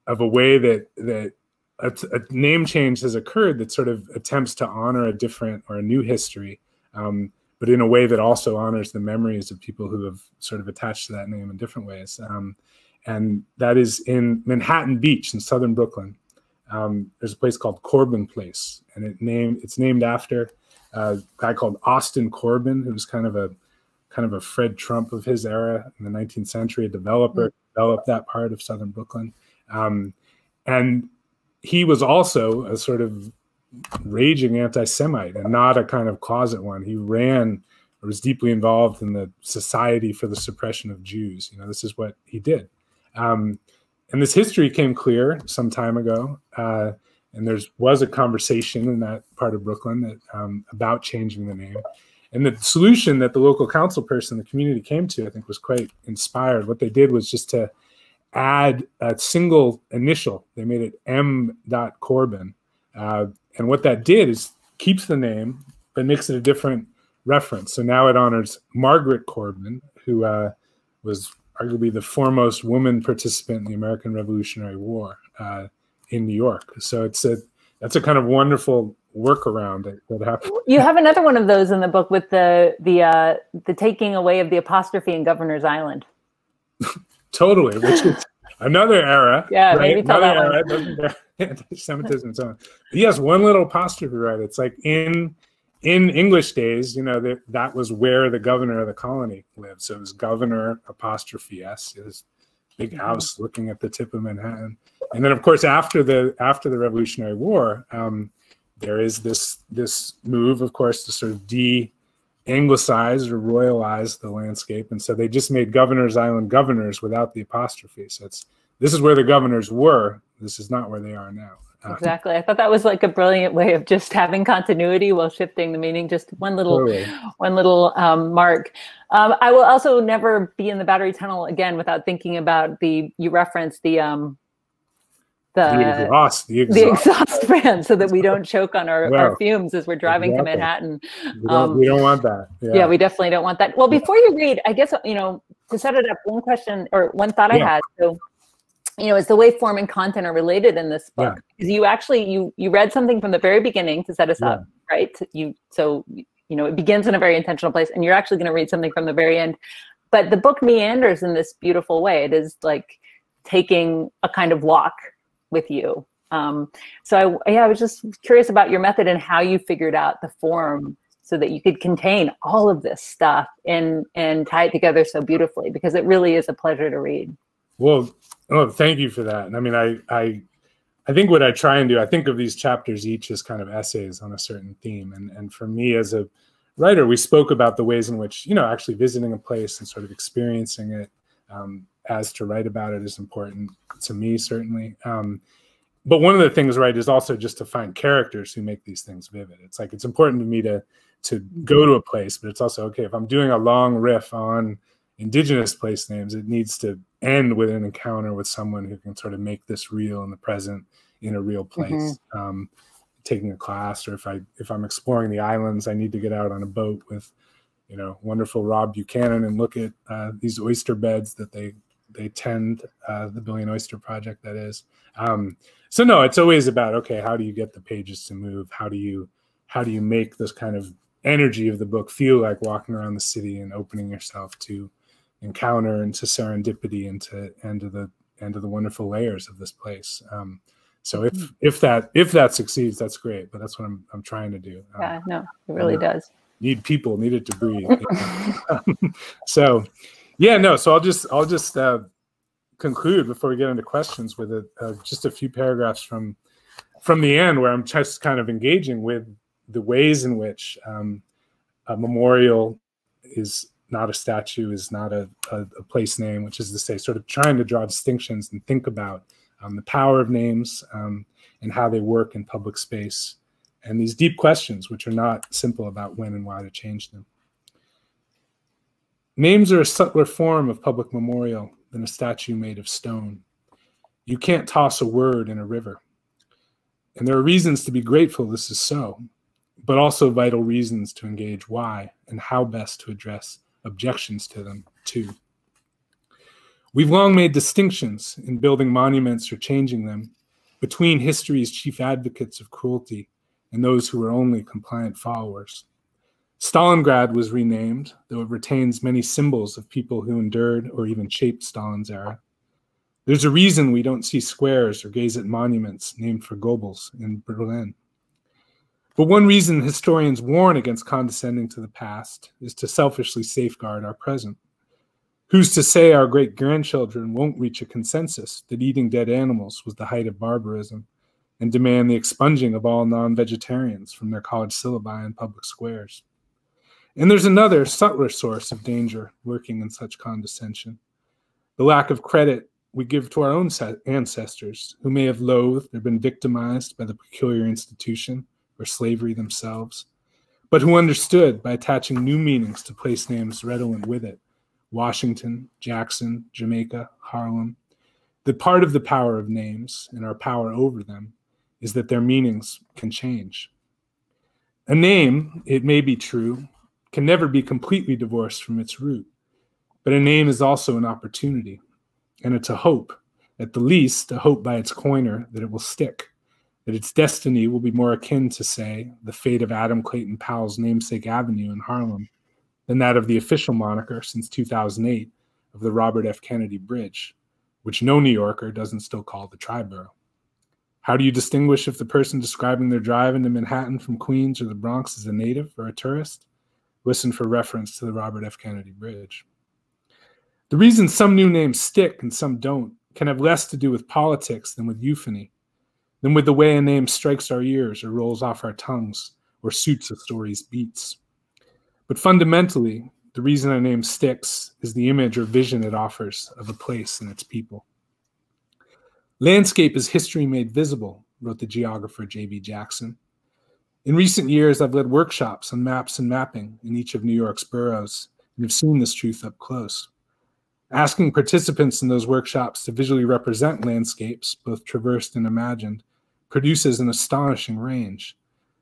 a way that a name change has occurred that sort of attempts to honor a different or a new history, but in a way that also honors the memories of people who have sort of attached to that name in different ways. And that is in Manhattan Beach in southern Brooklyn. There's a place called Corbin Place, and it's named after a guy called Austin Corbin, who was kind of a Fred Trump of his era in the 19th century, a developer, developed that part of southern Brooklyn. And he was also a sort of raging anti-Semite and not a kind of closet one. He was deeply involved in the Society for the Suppression of Jews. This is what he did. And this history came clear some time ago. And there was a conversation in that part of Brooklyn that, about changing the name. And the solution that the local council person, the community came to, I think was quite inspired. What they did was just to add a single initial. They made it M. Corbin. And what that did is keeps the name, but makes it a different reference. So now it honors Margaret Corbin, who was arguably the woman participant in the American Revolutionary War in New York. So that's a kind of wonderful workaround that happened. You have another one of those in the book with the taking away of the apostrophe in Governor's Island. Totally, which is another era. Yeah, right? Maybe tell another that era, anti-Semitism and so on. But yes, one little apostrophe, right? It's like in English days, that was where the governor of the colony lived. So it was Governor apostrophe S. His big house looking at the tip of Manhattan. And then, of course, after the Revolutionary War, there is this move, of course, to sort of de-anglicize or royalize the landscape, and so they just made Governor's Island governors without the apostrophe. So this is where the governors were. This is not where they are now. Exactly. I thought that was like a brilliant way of just having continuity while shifting the meaning. Just one little mark. I will also never be in the Battery Tunnel again without thinking about you referenced the exhaust fan, so that we don't choke on our fumes as we're driving to Manhattan. We don't want that. Yeah, we definitely don't want that. Well, before you read, I guess, to set it up, one question or one thought I had. So, is the way form and content are related in this book. Because you actually, you read something from the very beginning to set us up, right? It begins in a very intentional place, and you're actually going to read something from the very end. But the book meanders in this beautiful way. It is like taking a kind of walk with you. I was just curious about your method and how you figured out the form so that you could contain all of this stuff and tie it together so beautifully, because it really is a pleasure to read. Well, oh, thank you for that. And I mean, I think what I try and do, I think of these chapters each as kind of essays on a certain theme. And for me as a writer, we spoke about the ways in which, you know, actually visiting a place and sort of experiencing it as to write about it is important to me, certainly. But one of the things, right, is also just to find characters who make these things vivid. It's like, it's important to me to go to a place, but it's also, okay, if I'm doing a long riff on indigenous place names, it needs to end with an encounter with someone who can sort of make this real in the present in a real place. Taking a class, or if I'm exploring the islands, I need to get out on a boat with, you know, wonderful Rob Buchanan and look at these oyster beds that they tend, the Billion Oyster Project, that is. So no, it's always about, okay, how do you get the pages to move? How do you make this kind of energy of the book feel like walking around the city and opening yourself to encounter and to serendipity and to the wonderful layers of this place. So if that succeeds, that's great. But that's what I'm trying to do. Yeah, no, it really does. Need it to breathe. So yeah, no. So I'll just conclude before we get into questions with just a few paragraphs from the end, where I'm just kind of engaging with the ways in which a memorial is not a statue, is not a place name, which is to say, sort of trying to draw distinctions and think about the power of names and how they work in public space, and these deep questions, which are not simple about when and why to change them. Names are a subtler form of public memorial than a statue made of stone. You can't toss a word in a river. And there are reasons to be grateful this is so, but also vital reasons to engage why and how best to address objections to them too. We've long made distinctions in building monuments or changing them between history's chief advocates of cruelty and those who were only compliant followers. Stalingrad was renamed, though it retains many symbols of people who endured or even shaped Stalin's era. There's a reason we don't see squares or gaze at monuments named for Goebbels in Berlin. But one reason historians warn against condescending to the past is to selfishly safeguard our present. Who's to say our great-grandchildren won't reach a consensus that eating dead animals was the height of barbarism and demand the expunging of all non-vegetarians from their college syllabi and public squares? And there's another, subtler source of danger lurking in such condescension: the lack of credit we give to our own ancestors, who may have loathed or been victimized by the peculiar institution or slavery themselves, but who understood, by attaching new meanings to place names redolent with it, Washington, Jackson, Jamaica, Harlem, that part of the power of names and our power over them is that their meanings can change. A name, it may be true, can never be completely divorced from its root, but a name is also an opportunity, and it's a hope, at the least a hope by its coiner that it will stick, that its destiny will be more akin to, say, the fate of Adam Clayton Powell's namesake avenue in Harlem than that of the official moniker since 2008 of the Robert F. Kennedy Bridge, which no New Yorker doesn't still call the Triborough. How do you distinguish if the person describing their drive into Manhattan from Queens or the Bronx is a native or a tourist? Listen for reference to the Robert F. Kennedy Bridge. The reason some new names stick and some don't can have less to do with politics than with euphony, than with the way a name strikes our ears or rolls off our tongues or suits a story's beats. But fundamentally, the reason a name sticks is the image or vision it offers of a place and its people. Landscape is history made visible, wrote the geographer J.B. Jackson. In recent years, I've led workshops on maps and mapping in each of New York's boroughs and have seen this truth up close. Asking participants in those workshops to visually represent landscapes, both traversed and imagined, produces an astonishing range.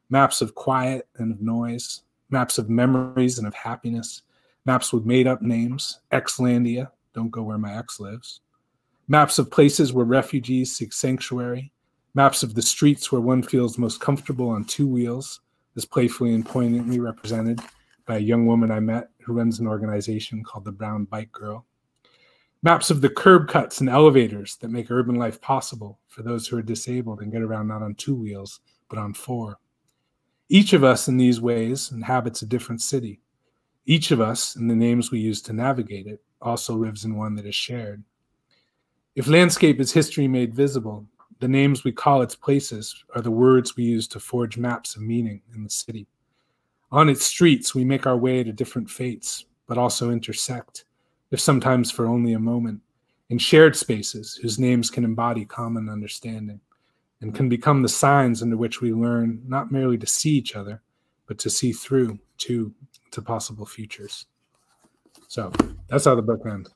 Maps of quiet and of noise, maps of memories and of happiness, maps with made-up names, Xlandia, don't go where my ex lives, maps of places where refugees seek sanctuary, maps of the streets where one feels most comfortable on two wheels, as playfully and poignantly represented by a young woman I met who runs an organization called the Brown Bike Girl, maps of the curb cuts and elevators that make urban life possible for those who are disabled and get around not on two wheels, but on four. Each of us in these ways inhabits a different city. Each of us, in the names we use to navigate it, also lives in one that is shared. If landscape is history made visible, the names we call its places are the words we use to forge maps of meaning in the city. On its streets, we make our way to different fates, but also intersect, if sometimes for only a moment, in shared spaces whose names can embody common understanding and can become the signs into which we learn not merely to see each other, but to see through to possible futures. So that's how the book ends.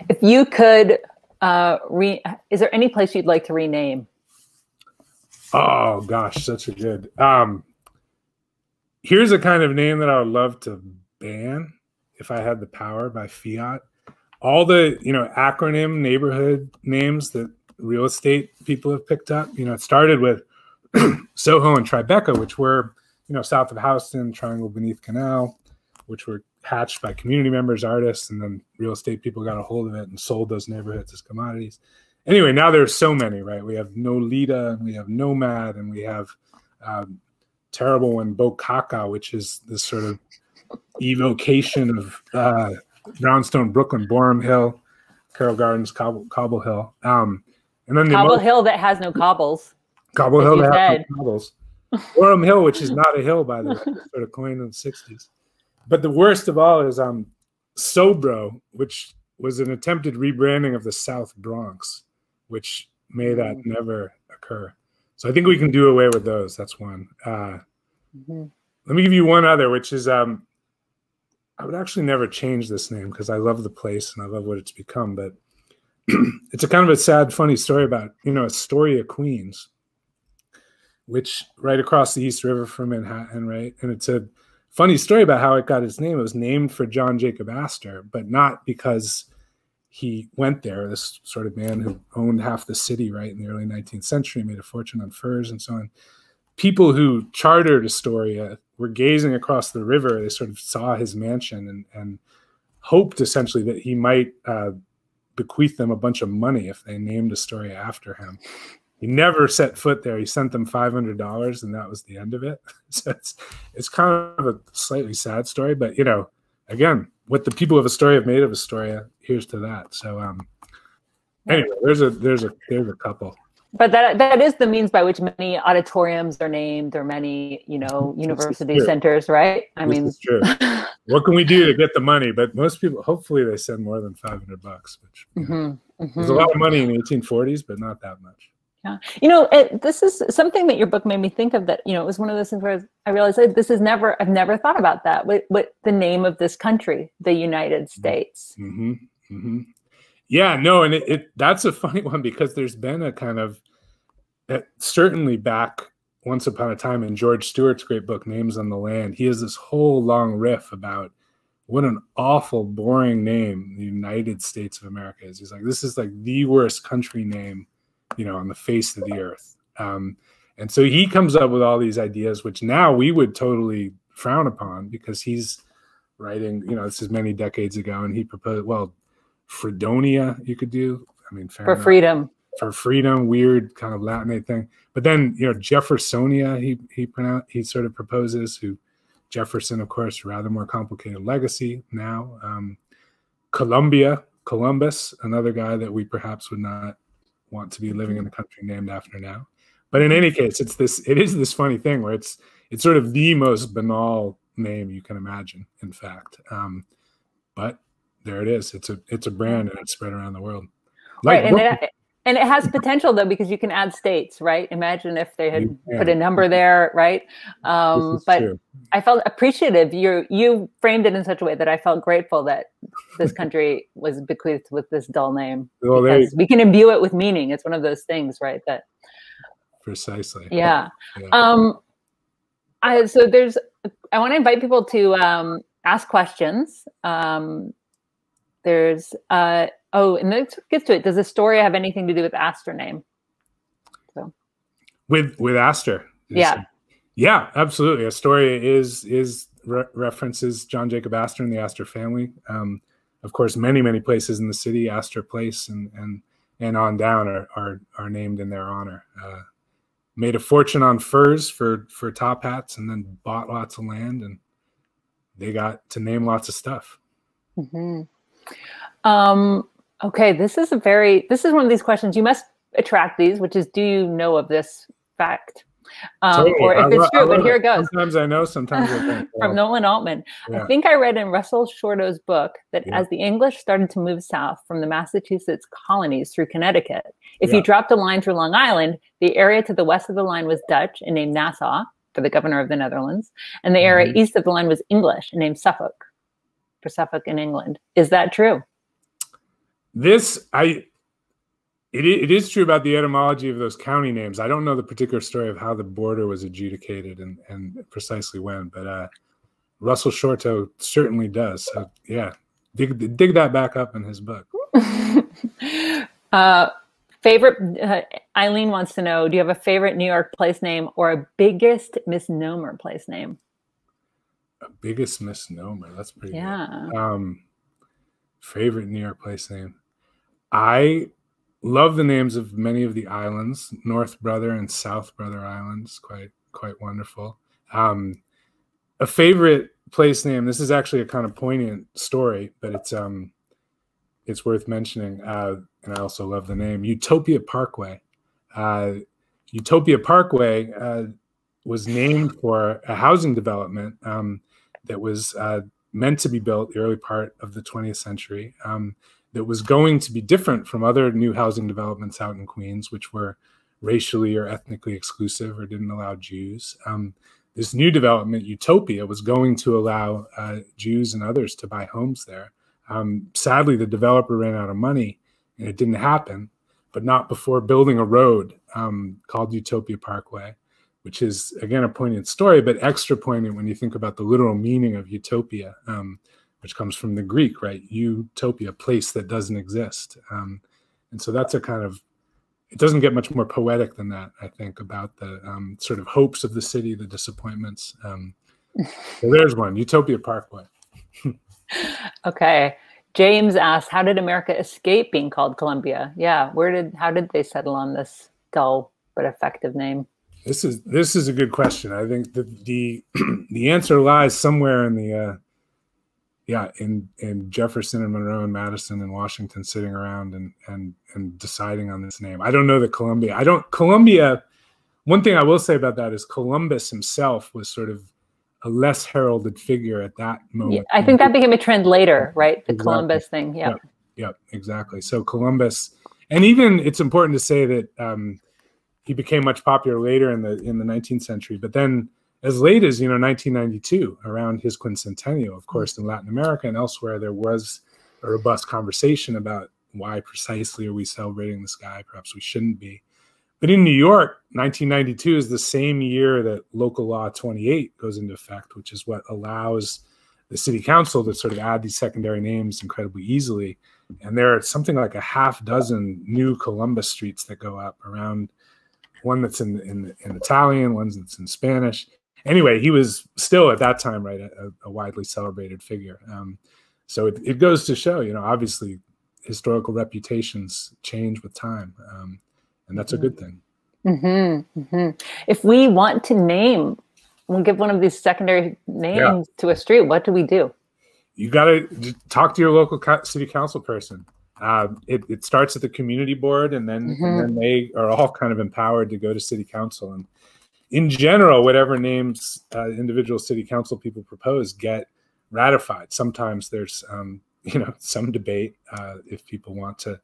If you could, is there any place you'd like to rename? Oh gosh, such a good. Here's a kind of name that I would love to ban if I had the power by fiat. All the acronym neighborhood names that real estate people have picked up. It started with Soho and Tribeca, which were south of Houston, Triangle Beneath Canal, which were hatched by community members, artists, and then real estate people got a hold of it and sold those neighborhoods as commodities. Anyway, now there's so many, right? We have Nolita, and we have Nomad, and we have terrible one, Bokaka, which is this sort of evocation of Brownstone, Brooklyn, Borum Hill, Carroll Gardens, Cobble Hill. And then Cobble Hill that has no cobbles. Cobble Hill that has no cobbles. Borum Hill, which is not a hill, by the way, sort of coined in the 60s. But the worst of all is Sobro, which was an attempted rebranding of the South Bronx, which may that never occur. So I think we can do away with those. That's one. Let me give you one other, which is I would actually never change this name because I love the place and I love what it's become. But it's a kind of a sad, funny story about, Astoria, Queens, which right across the East River from Manhattan, right? And it's a funny story about how it got its name. It was named for John Jacob Astor, but not because he went there, this sort of man who owned half the city, right, in the early 19th century, made a fortune on furs and so on. People who chartered Astoria were gazing across the river. They sort of saw his mansion and hoped essentially that he might bequeath them a bunch of money if they named Astoria after him. He never set foot there. He sent them $500, and that was the end of it. So it's kind of a slightly sad story, but again, what the people of Astoria have made of Astoria, here's to that. So anyway, there's a couple. But that is the means by which many auditoriums are named, or many university centers, right? I mean, it's true. What can we do to get the money? But most people, hopefully, they send more than $500, which there's a lot of money in the 1840s, but not that much. Yeah, this is something that your book made me think of. That it was one of those things where I realized I've never thought about that. What the name of this country, the United States. Yeah, no, and that's a funny one because there's been a kind of certainly back once upon a time in George Stewart's great book Names on the Land. He has this whole long riff about what an awful, boring name the United States of America is. He's like, this is like the worst country name, on the face of the earth. And so he comes up with all these ideas, which now we would totally frown upon because he's writing, this is many decades ago, and he proposed, well, Fredonia you could do. I mean, for freedom. For freedom, weird kind of Latinate thing. But then, Jeffersonia, he sort of proposes, who Jefferson, of course, rather more complicated legacy now. Columbus, another guy that we perhaps would not want to be living in a country named after now. But in any case, it is this funny thing where it's sort of the most banal name you can imagine, in fact. But there it is. It's a brand and it's spread around the world. Right. And it has potential though, because you can add states, right? Imagine if they had put a number there, right? But true. I felt appreciative. You framed it in such a way that I felt grateful that this country was bequeathed with this dull name. Well, because we can imbue it with meaning. It's one of those things, right? That precisely. Yeah. So I want to invite people to ask questions. And let's get to it. Does Astoria have anything to do with Astor name? So with Astor? Yeah. Yeah, absolutely. Astoria is references John Jacob Astor and the Astor family. Of course, many places in the city, Astor Place and on down are named in their honor. made a fortune on furs for top hats, and then bought lots of land, and they got to name lots of stuff. Okay, this is one of these questions. You must attract these, which is, do you know of this fact? Totally. Or if it's true, but here it goes. Sometimes I know, sometimes I don't. From Nolan Altman. Yeah. I think I read in Russell Shorto's book that as the English started to move south from the Massachusetts colonies through Connecticut, if you dropped a line through Long Island, the area to the west of the line was Dutch and named Nassau for the governor of the Netherlands, and the area east of the line was English and named Suffolk for Suffolk in England. Is that true? It is true about the etymology of those county names. I don't know the particular story of how the border was adjudicated and precisely when, but Russell Shorto certainly does. So yeah, dig that back up in his book. Favorite, Eileen wants to know, do you have a favorite New York place name or a biggest misnomer place name? A biggest misnomer, that's pretty good. Favorite New York place name. I love the names of many of the islands, North Brother and South Brother Islands, quite wonderful. A favorite place name, this is actually a kind of poignant story, but it's worth mentioning, and I also love the name, Utopia Parkway. Utopia Parkway was named for a housing development that was meant to be built the early part of the 20th century, that was going to be different from other new housing developments out in Queens, which were racially or ethnically exclusive or didn't allow Jews. This new development, Utopia, was going to allow Jews and others to buy homes there. Sadly, the developer ran out of money and it didn't happen, but not before building a road called Utopia Parkway, which is, again, a poignant story, but extra poignant when you think about the literal meaning of utopia, which comes from the Greek, right? Utopia, place that doesn't exist. And so that's a kind of, it doesn't get much more poetic than that, I think, about the sort of hopes of the city, the disappointments. So there's one, Utopia Parkway. Okay. James asks, how did America escape being called Columbia? Yeah, how did they settle on this dull but effective name? This is a good question. I think that the answer lies somewhere in the in Jefferson and Monroe and Madison and Washington sitting around and deciding on this name. I don't know that Columbia, one thing I will say about that is Columbus himself was sort of a less heralded figure at that moment. Yeah, I think that became a trend later, right? The Columbus thing. Yeah. Yep, exactly. So Columbus, and even it's important to say that he became much popular later in the 19th century, but then as late as 1992, around his quincentennial, of course, in Latin America and elsewhere, there was a robust conversation about why precisely are we celebrating this guy? Perhaps we shouldn't be. But in New York, 1992 is the same year that Local Law 28 goes into effect, which is what allows the city council to sort of add these secondary names incredibly easily. And there are something like a half dozen new Columbus streets that go up around, one that's in Italian, one that's in Spanish. Anyway, he was still at that time, right, a widely celebrated figure. So it goes to show, obviously historical reputations change with time. And that's a good thing. If we want to name, we'll give one of these secondary names to a street, what do we do? You got to talk to your local city council person. It starts at the community board, and then they are all kind of empowered to go to city council. And in general, whatever names individual city council people propose get ratified. Sometimes there's some debate if people want to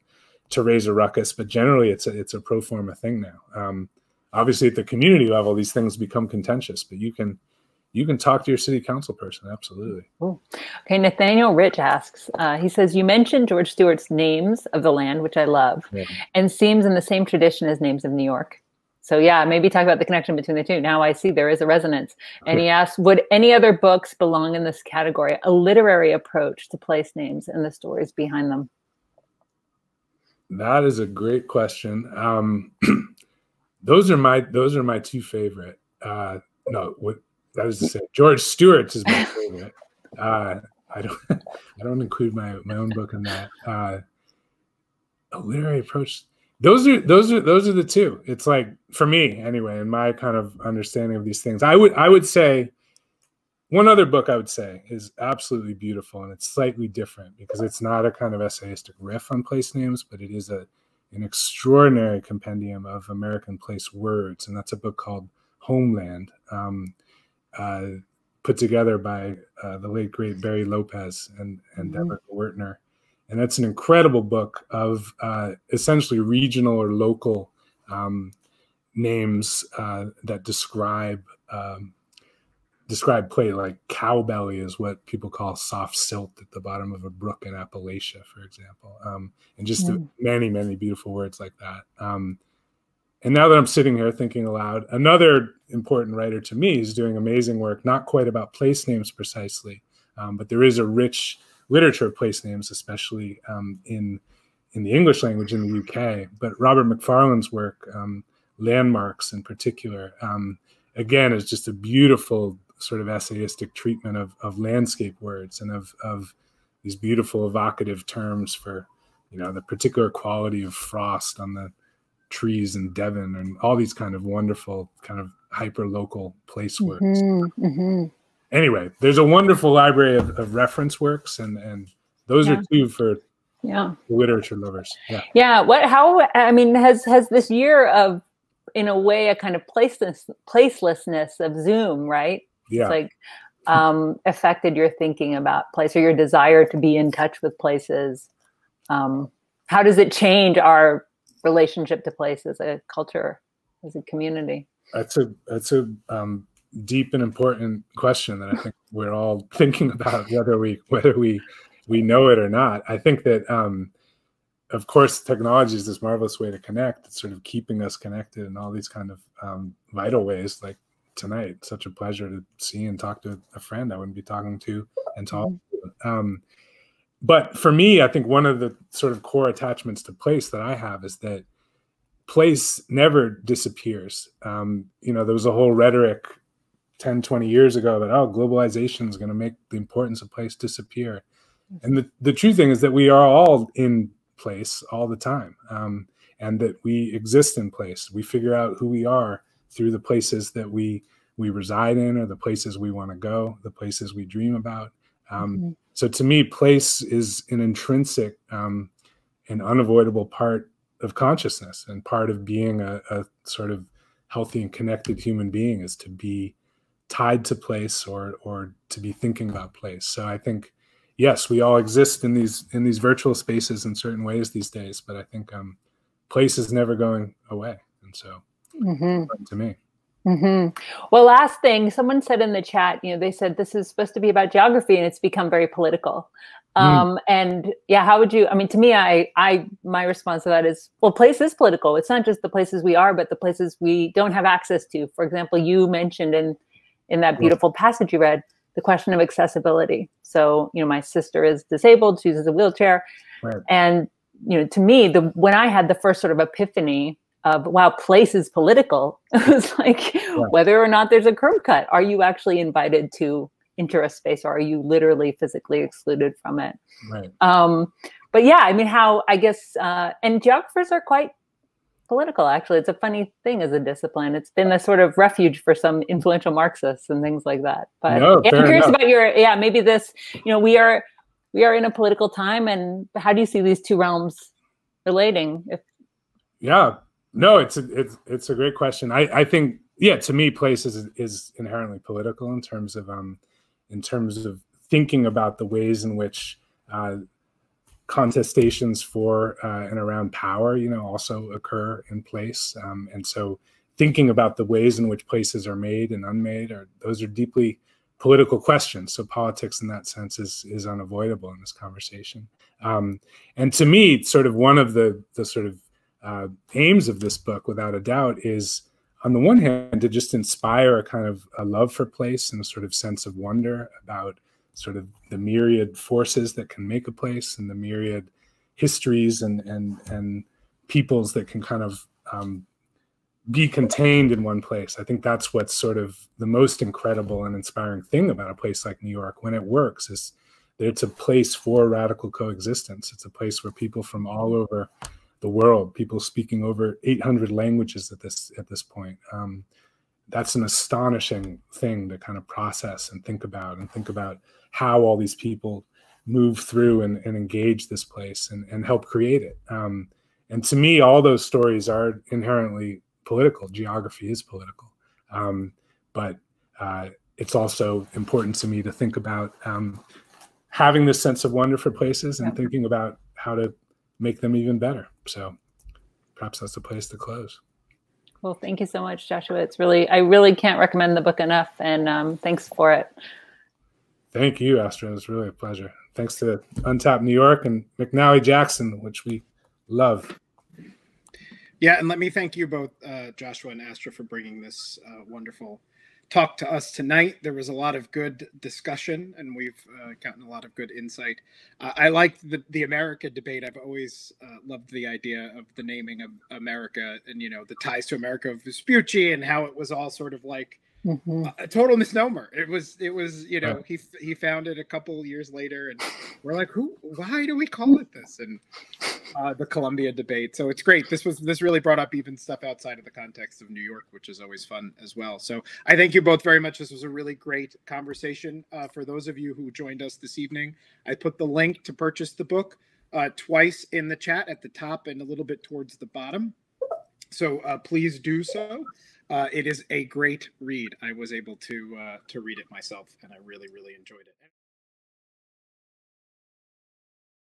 raise a ruckus, but generally it's a pro forma thing now. Obviously, at the community level, these things become contentious, but you can talk to your city council person. Absolutely. Cool. Okay. Nathaniel Rich asks, he says, you mentioned George Stewart's Names of the Land, which I love, and seems in the same tradition as Names of New York. So yeah, maybe talk about the connection between the two. Now I see there is a resonance. And he asks, would any other books belong in this category? A literary approach to place names and the stories behind them. That is a great question. Those are my two favorite. That is to say, George Stewart's is my favorite. I don't include my own book in that. A literary approach. Those are the two. It's like, for me anyway, in my kind of understanding of these things, I would say one other book I would say is absolutely beautiful, and it's slightly different because it's not a kind of essayistic riff on place names, but it is an extraordinary compendium of American place words, and that's a book called Homeland, put together by the late great Barry Lopez and Deborah Wertner. And that's an incredible book of essentially regional or local names that describe play, like cowbelly is what people call soft silt at the bottom of a brook in Appalachia, for example, and just many, many beautiful words like that. And now that I'm sitting here thinking aloud, another important writer to me is doing amazing work, not quite about place names precisely, but there is a rich literature of place names, especially in the English language in the UK. But Robert Macfarlane's work, Landmarks in particular, again, is just a beautiful sort of essayistic treatment of landscape words and of these beautiful evocative terms for, the particular quality of frost on the trees in Devon and all these kind of wonderful kind of hyper local place words. Anyway, there's a wonderful library of reference works, and those are two for literature lovers. Has this year of, in a way, a kind of placelessness of Zoom, right? It's like affected your thinking about place or your desire to be in touch with places. How does it change our relationship to place as a culture, as a community? That's a deep and important question that I think we're all thinking about, whether we know it or not. I think that of course technology is this marvelous way to connect. It's sort of keeping us connected in all these kind of vital ways, like tonight. Such a pleasure to see and talk to a friend I wouldn't be talking to and talk to. But for me, I think one of the sort of core attachments to place that I have is that place never disappears. There was a whole rhetoric 10, 20 years ago that, globalization is going to make the importance of place disappear. And the true thing is that we are all in place all the time, and that we exist in place. We figure out who we are through the places that we reside in, or the places we want to go, the places we dream about. So to me, place is an intrinsic and unavoidable part of consciousness, and part of being a sort of healthy and connected human being is to be tied to place or to be thinking about place. So I think, yes, we all exist in these virtual spaces in certain ways these days, but I think place is never going away. And so to me. Well, last thing, someone said in the chat, they said this is supposed to be about geography and it's become very political. And how would you, to me, my response to that is, well, place is political. It's not just the places we are, but the places we don't have access to. For example, you mentioned in that beautiful passage you read, the question of accessibility. So, my sister is disabled, she uses a wheelchair. Right. And, to me, when I had the first sort of epiphany of, wow, place is political, it was like, whether or not there's a curb cut, are you actually invited to enter a space, or are you literally physically excluded from it? Right. But I guess, and geographers are quite political, actually. It's a funny thing as a discipline. It's been a sort of refuge for some influential Marxists and things like that. But I'm curious about maybe this, we are in a political time, and how do you see these two realms relating? No, it's a great question. I think, to me, place is inherently political in terms of thinking about the ways in which contestations for and around power, also occur in place. And so thinking about the ways in which places are made and unmade, those are deeply political questions. So politics in that sense is unavoidable in this conversation. And to me, sort of one of the sort of aims of this book, without a doubt, is on the one hand to just inspire a kind of a love for place and a sort of sense of wonder about sort of the myriad forces that can make a place, and the myriad histories and peoples that can kind of be contained in one place. I think that's what's sort of the most incredible and inspiring thing about a place like New York when it works, is that it's a place for radical coexistence. It's a place where people from all over the world, people speaking over 800 languages at this point. That's an astonishing thing to kind of process and think about how all these people move through and engage this place and help create it. And to me, all those stories are inherently political. Geography is political. But it's also important to me to think about having this sense of wonder for places and thinking about how to make them even better. So perhaps that's the place to close. Well, thank you so much, Joshua. I really can't recommend the book enough, and thanks for it. Thank you, Astra. It was really a pleasure. Thanks to Untapped New York and McNally Jackson, which we love. Yeah, and let me thank you both, Joshua and Astra, for bringing this wonderful talk to us tonight. There was a lot of good discussion, and we've gotten a lot of good insight. I liked the America debate. I've always loved the idea of the naming of America and, the ties to America of Vespucci and how it was all sort of like a total misnomer. It was he found it a couple years later, and we're like, why do we call it this? And the Columbia debate. So it's great. This really brought up even stuff outside of the context of New York, which is always fun as well. So I thank you both very much. This was a really great conversation. For those of you who joined us this evening, I put the link to purchase the book twice in the chat, at the top and a little bit towards the bottom. So please do so. It is a great read. I was able to read it myself, and I really, really enjoyed it.